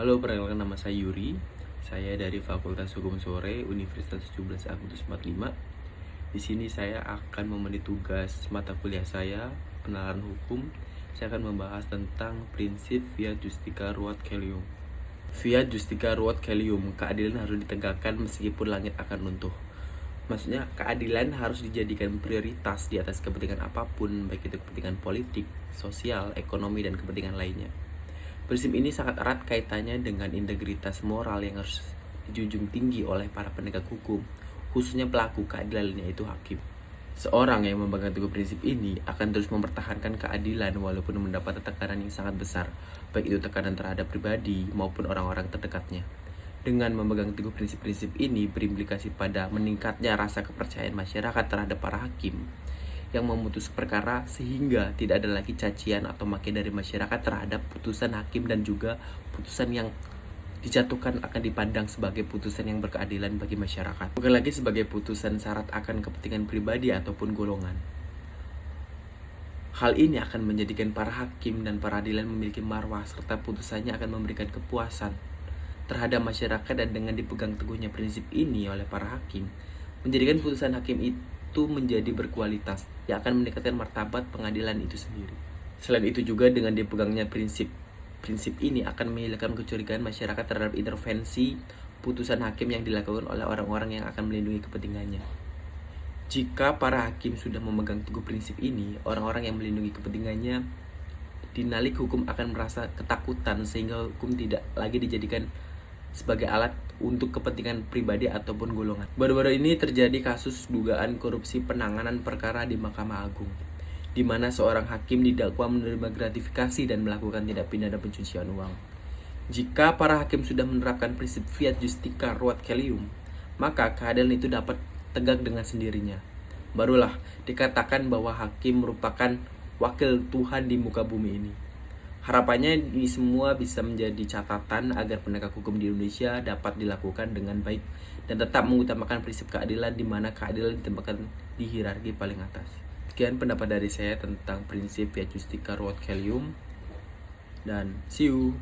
Halo, perkenalkan nama saya Yuri. Saya dari Fakultas Hukum Sore Universitas 17 Agustus 45. Di sini saya akan memenuhi tugas mata kuliah saya, penalaran hukum. Saya akan membahas tentang prinsip Fiat Justica Ruat Caelum. Fiat Justica Ruat Caelum, keadilan harus ditegakkan meskipun langit akan runtuh. Maksudnya keadilan harus dijadikan prioritas di atas kepentingan apapun, baik itu kepentingan politik, sosial, ekonomi, dan kepentingan lainnya. Prinsip ini sangat erat kaitannya dengan integritas moral yang harus dijunjung tinggi oleh para penegak hukum, khususnya pelaku keadilan yaitu hakim. Seorang yang memegang teguh prinsip ini akan terus mempertahankan keadilan walaupun mendapat tekanan yang sangat besar, baik itu tekanan terhadap pribadi maupun orang-orang terdekatnya. Dengan memegang teguh prinsip-prinsip ini berimplikasi pada meningkatnya rasa kepercayaan masyarakat terhadap para hakim yang memutus perkara, sehingga tidak ada lagi cacian atau maki dari masyarakat terhadap putusan hakim, dan juga putusan yang dijatuhkan akan dipandang sebagai putusan yang berkeadilan bagi masyarakat, bukan lagi sebagai putusan syarat akan kepentingan pribadi ataupun golongan. Hal ini akan menjadikan para hakim dan peradilan memiliki marwah, serta putusannya akan memberikan kepuasan terhadap masyarakat. Dan dengan dipegang teguhnya prinsip ini oleh para hakim, menjadikan putusan hakim itu menjadi berkualitas, yang akan meningkatkan martabat pengadilan itu sendiri. Selain itu juga dengan dipegangnya prinsip ini akan menghilangkan kecurigaan masyarakat terhadap intervensi putusan hakim yang dilakukan oleh orang-orang yang akan melindungi kepentingannya. Jika para hakim sudah memegang teguh prinsip ini, orang-orang yang melindungi kepentingannya dinalik hukum akan merasa ketakutan, sehingga hukum tidak lagi dijadikan sebagai alat untuk kepentingan pribadi ataupun golongan. Baru-baru ini terjadi kasus dugaan korupsi penanganan perkara di Mahkamah Agung, di mana seorang hakim didakwa menerima gratifikasi dan melakukan tindak pidana pencucian uang. Jika para hakim sudah menerapkan prinsip Fiat Justica Ruat Caelum, maka keadilan itu dapat tegak dengan sendirinya. Barulah dikatakan bahwa hakim merupakan wakil Tuhan di muka bumi ini. Harapannya ini semua bisa menjadi catatan agar penegak hukum di Indonesia dapat dilakukan dengan baik dan tetap mengutamakan prinsip keadilan, di mana keadilan ditempatkan di hierarki paling atas. Sekian pendapat dari saya tentang prinsip Fiat Justica Ruat Caelum, dan see you.